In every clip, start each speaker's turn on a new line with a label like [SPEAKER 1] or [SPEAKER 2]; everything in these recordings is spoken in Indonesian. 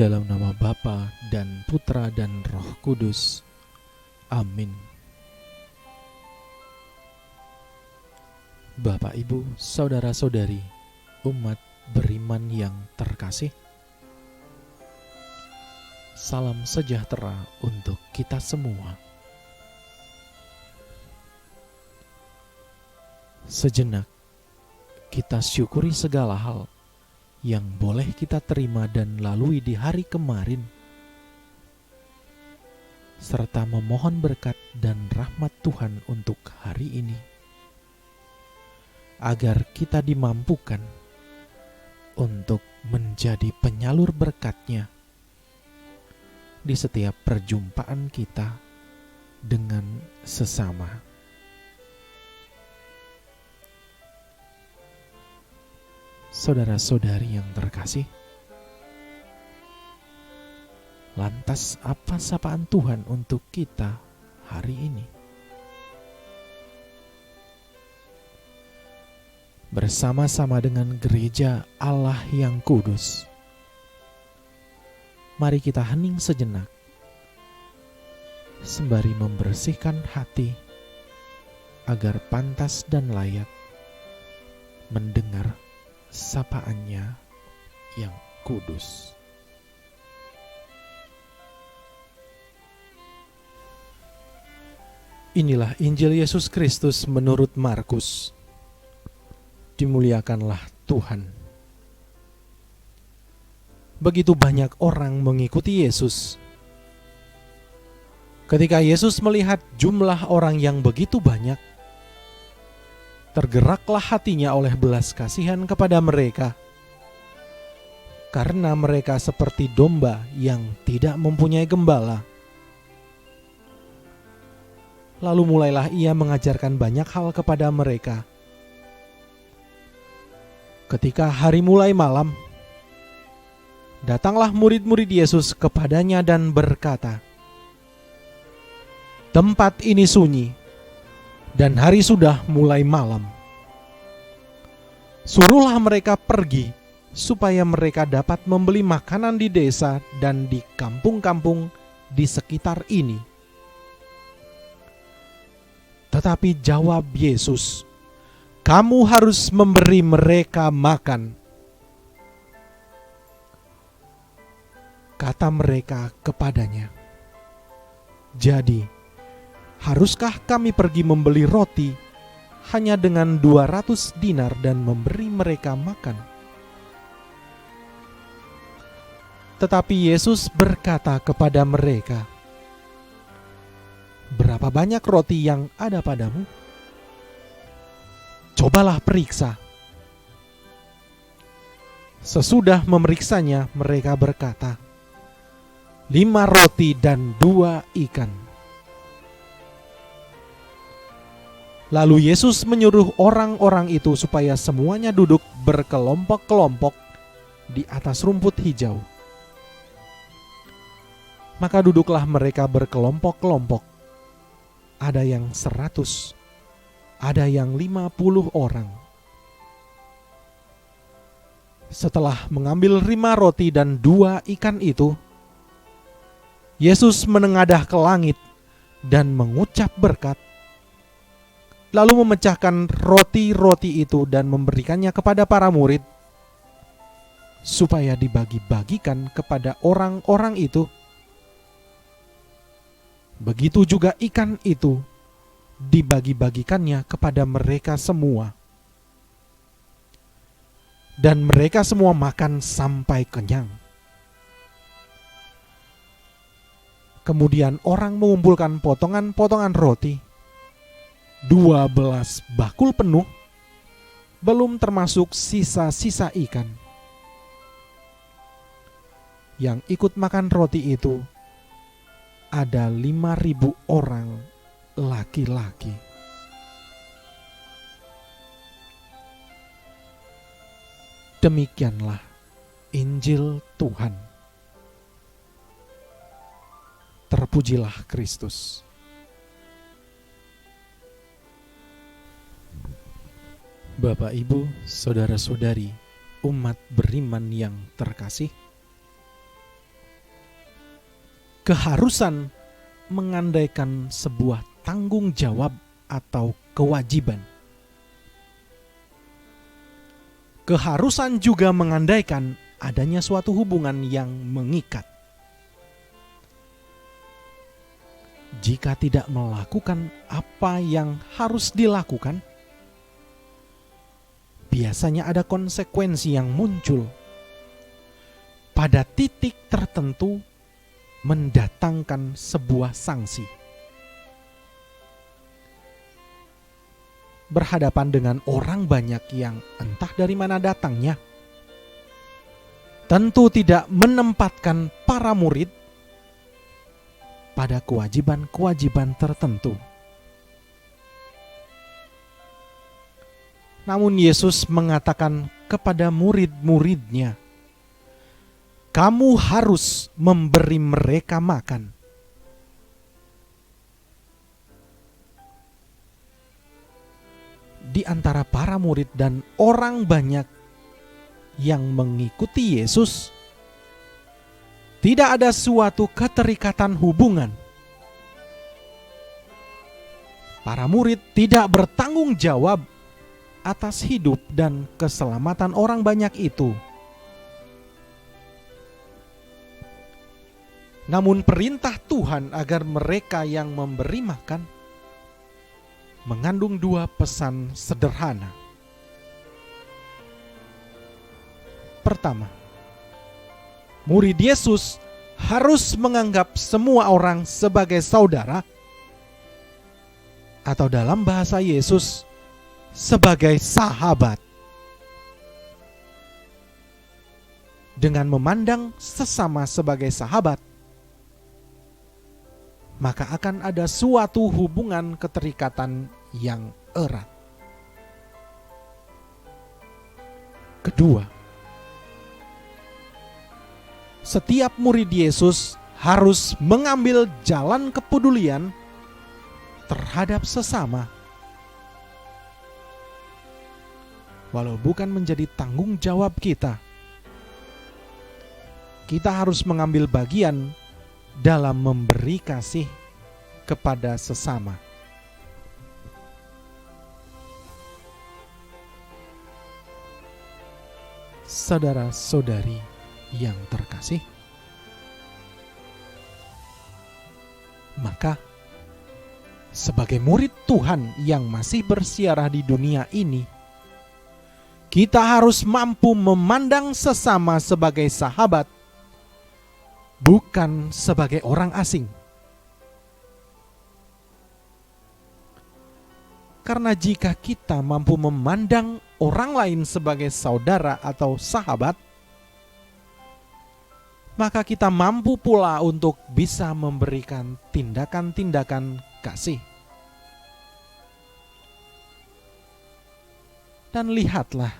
[SPEAKER 1] Dalam nama Bapa dan Putra dan Roh Kudus. Amin. Bapak, Ibu, saudara-saudari, umat beriman yang terkasih, salam sejahtera untuk kita semua. Sejenak kita syukuri segala hal yang boleh kita terima dan lalui di hari kemarin, serta memohon berkat dan rahmat Tuhan untuk hari ini, agar kita dimampukan untuk menjadi penyalur berkat-Nya di setiap perjumpaan kita dengan sesama. Saudara-saudari yang terkasih, lantas apa sapaan Tuhan untuk kita hari ini? Bersama-sama dengan gereja Allah yang kudus, mari kita hening sejenak sembari membersihkan hati agar pantas dan layak mendengar sapaan-Nya yang kudus. Inilah Injil Yesus Kristus menurut Markus. Dimuliakanlah Tuhan. Begitu banyak orang mengikuti Yesus. Ketika Yesus melihat jumlah orang yang begitu banyak, tergeraklah hatinya oleh belas kasihan kepada mereka, karena mereka seperti domba yang tidak mempunyai gembala. Lalu mulailah Ia mengajarkan banyak hal kepada mereka. Ketika hari mulai malam, datanglah murid-murid Yesus kepadanya dan berkata, "Tempat ini sunyi, dan hari sudah mulai malam. Suruhlah mereka pergi, supaya mereka dapat membeli makanan di desa dan di kampung-kampung di sekitar ini." Tetapi jawab Yesus, "Kamu harus memberi mereka makan." Kata mereka kepadanya, "Jadi, haruskah kami pergi membeli roti hanya dengan 200 dinar dan memberi mereka makan?" Tetapi Yesus berkata kepada mereka, "Berapa banyak roti yang ada padamu? Cobalah periksa." Sesudah memeriksanya, mereka berkata, 5 roti dan 2 ikan. Lalu Yesus menyuruh orang-orang itu supaya semuanya duduk berkelompok-kelompok di atas rumput hijau. Maka duduklah mereka berkelompok-kelompok. Ada yang 100, ada yang 50 orang. Setelah mengambil 5 roti dan 2 ikan itu, Yesus menengadah ke langit dan mengucap berkat, lalu memecahkan roti-roti itu dan memberikannya kepada para murid, supaya dibagi-bagikan kepada orang-orang itu. Begitu juga ikan itu dibagi-bagikannya kepada mereka semua. Dan mereka semua makan sampai kenyang. Kemudian orang mengumpulkan potongan-potongan roti, 12 bakul penuh, belum termasuk sisa-sisa ikan. Yang ikut makan roti itu ada 5.000 orang laki-laki. Demikianlah Injil Tuhan. Terpujilah Kristus. Bapak, Ibu, saudara-saudari, umat beriman yang terkasih, keharusan mengandaikan sebuah tanggung jawab atau kewajiban. Keharusan juga mengandaikan adanya suatu hubungan yang mengikat. Jika tidak melakukan apa yang harus dilakukan, biasanya ada konsekuensi yang muncul. Pada titik tertentu mendatangkan sebuah sanksi. Berhadapan dengan orang banyak yang entah dari mana datangnya, tentu tidak menempatkan para murid pada kewajiban-kewajiban tertentu. Namun Yesus mengatakan kepada murid-muridnya, kamu harus memberi mereka makan. Di antara para murid dan orang banyak yang mengikuti Yesus, tidak ada suatu keterikatan hubungan. Para murid tidak bertanggung jawab atas hidup dan keselamatan orang banyak itu. Namun perintah Tuhan agar mereka yang memberi makan mengandung dua pesan sederhana. Pertama, murid Yesus harus menganggap semua orang sebagai saudara, atau dalam bahasa Yesus, sebagai sahabat. Dengan memandang sesama sebagai sahabat, maka akan ada suatu hubungan keterikatan yang erat. Kedua, setiap murid Yesus harus mengambil jalan kepedulian terhadap sesama. Walau bukan menjadi tanggung jawab kita, kita harus mengambil bagian dalam memberi kasih kepada sesama. Saudara-saudari yang terkasih, maka sebagai murid Tuhan yang masih bersiarah di dunia ini, kita harus mampu memandang sesama sebagai sahabat, bukan sebagai orang asing. Karena jika kita mampu memandang orang lain sebagai saudara atau sahabat, maka kita mampu pula untuk bisa memberikan tindakan-tindakan kasih. Dan lihatlah,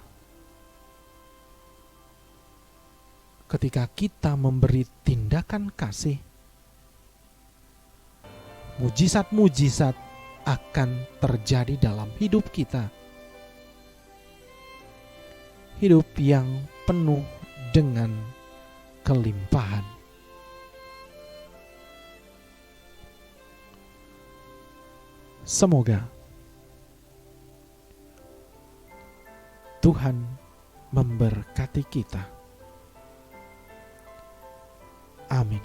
[SPEAKER 1] ketika kita memberi tindakan kasih, mujizat-mujizat akan terjadi dalam hidup kita. Hidup yang penuh dengan kelimpahan. Semoga Tuhan memberkati kita. Amin.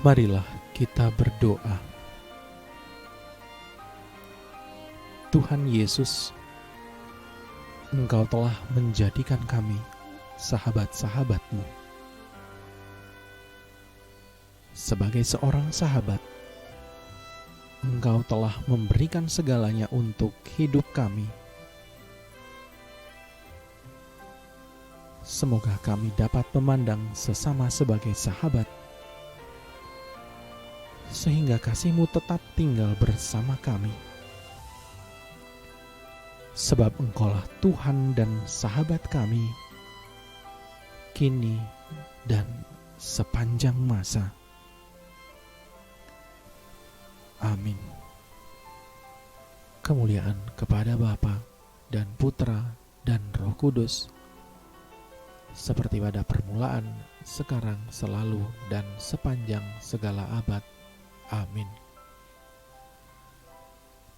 [SPEAKER 1] Marilah kita berdoa. Tuhan Yesus, Engkau telah menjadikan kami sahabat-sahabat-Mu. Sebagai seorang sahabat, Engkau telah memberikan segalanya untuk hidup kami. Semoga kami dapat memandang sesama sebagai sahabat, sehingga kasih-Mu tetap tinggal bersama kami. Sebab Engkaulah Tuhan dan sahabat kami, kini dan sepanjang masa. Amin. Kemuliaan kepada Bapa dan Putra dan Roh Kudus, seperti pada permulaan, sekarang, selalu, dan sepanjang segala abad. Amin.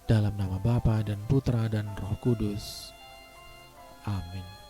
[SPEAKER 1] Dalam nama Bapa dan Putra dan Roh Kudus. Amin.